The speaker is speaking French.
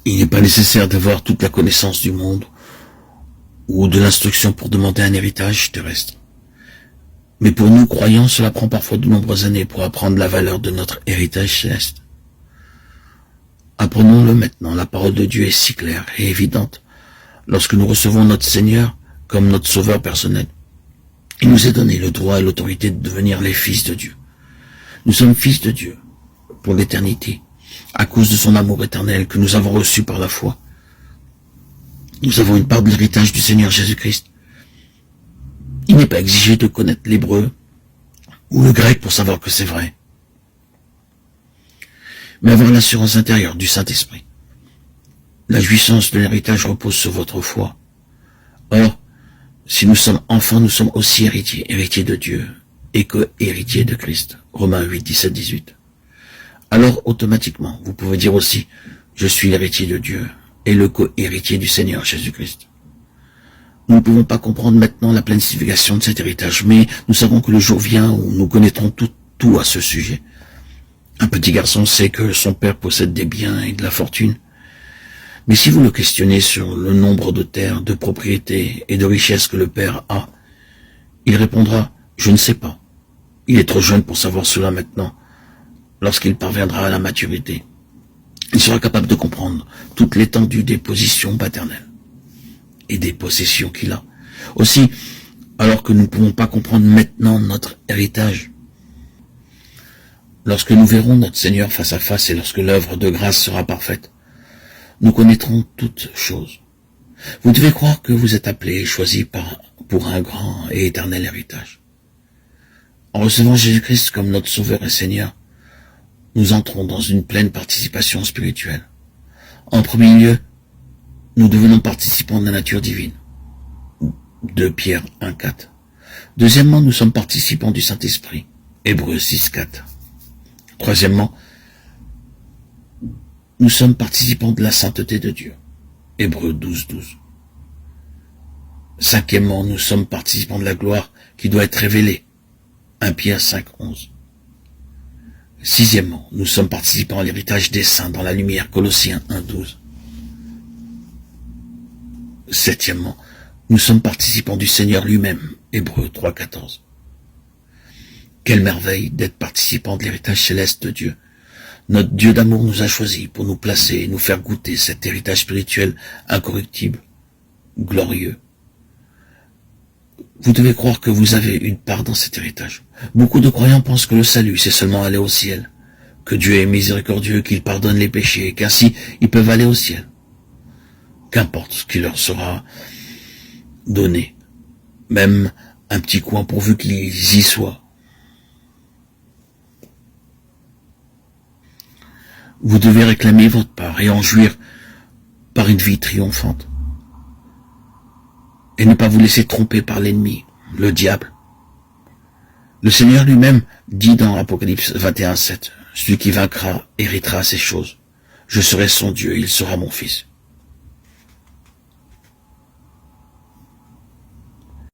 Il n'est pas nécessaire d'avoir toute la connaissance du monde ou de l'instruction pour demander un héritage terrestre. Mais pour nous, croyants, cela prend parfois de nombreuses années pour apprendre la valeur de notre héritage céleste. Apprenons-le maintenant, la parole de Dieu est si claire et évidente. Lorsque nous recevons notre Seigneur comme notre Sauveur personnel, il nous est donné le droit et l'autorité de devenir les fils de Dieu. Nous sommes fils de Dieu pour l'éternité, à cause de son amour éternel que nous avons reçu par la foi. Nous avons une part de l'héritage du Seigneur Jésus-Christ. Il n'est pas exigé de connaître l'hébreu ou le grec pour savoir que c'est vrai, mais avoir l'assurance intérieure du Saint-Esprit. La jouissance de l'héritage repose sur votre foi. Or, si nous sommes enfants, nous sommes aussi héritiers de Dieu et co-héritiers de Christ. Romains 8, 17, 18. Alors, automatiquement, vous pouvez dire aussi, je suis l'héritier de Dieu et le co-héritier du Seigneur Jésus-Christ. Nous ne pouvons pas comprendre maintenant la pleine signification de cet héritage, mais nous savons que le jour vient où nous connaîtrons tout à ce sujet. Un petit garçon sait que son père possède des biens et de la fortune. Mais si vous le questionnez sur le nombre de terres, de propriétés et de richesses que le père a, il répondra « Je ne sais pas. Il est trop jeune pour savoir cela maintenant. Lorsqu'il parviendra à la maturité, il sera capable de comprendre toute l'étendue des positions paternelles et des possessions qu'il a. Aussi, alors que nous ne pouvons pas comprendre maintenant notre héritage, lorsque nous verrons notre Seigneur face à face et lorsque l'œuvre de grâce sera parfaite, nous connaîtrons toutes choses. Vous devez croire que vous êtes appelés et choisis pour un grand et éternel héritage. En recevant Jésus-Christ comme notre Sauveur et Seigneur, nous entrons dans une pleine participation spirituelle. En premier lieu, nous devenons participants de la nature divine. 2 Pierre 1, 4. Deuxièmement, nous sommes participants du Saint-Esprit. Hébreux 6, 4. Troisièmement, nous sommes participants de la sainteté de Dieu. Hébreux 12, 12. Cinquièmement, nous sommes participants de la gloire qui doit être révélée. 1 Pierre 5, 11. Sixièmement, nous sommes participants à l'héritage des saints dans la lumière. Colossiens 1, 12. Septièmement, nous sommes participants du Seigneur lui-même. Hébreux 3, 14. Quelle merveille d'être participants de l'héritage céleste de Dieu. Notre Dieu d'amour nous a choisis pour nous placer et nous faire goûter cet héritage spirituel incorruptible, glorieux. Vous devez croire que vous avez une part dans cet héritage. Beaucoup de croyants pensent que le salut, c'est seulement aller au ciel, que Dieu est miséricordieux, qu'il pardonne les péchés, et qu'ainsi ils peuvent aller au ciel. Qu'importe ce qui leur sera donné, même un petit coin pourvu qu'ils y soient. Vous devez réclamer votre part et en jouir par une vie triomphante. Et ne pas vous laisser tromper par l'ennemi, le diable. Le Seigneur lui-même dit dans Apocalypse 21, 7, celui qui vaincra héritera ces choses. Je serai son Dieu, il sera mon fils.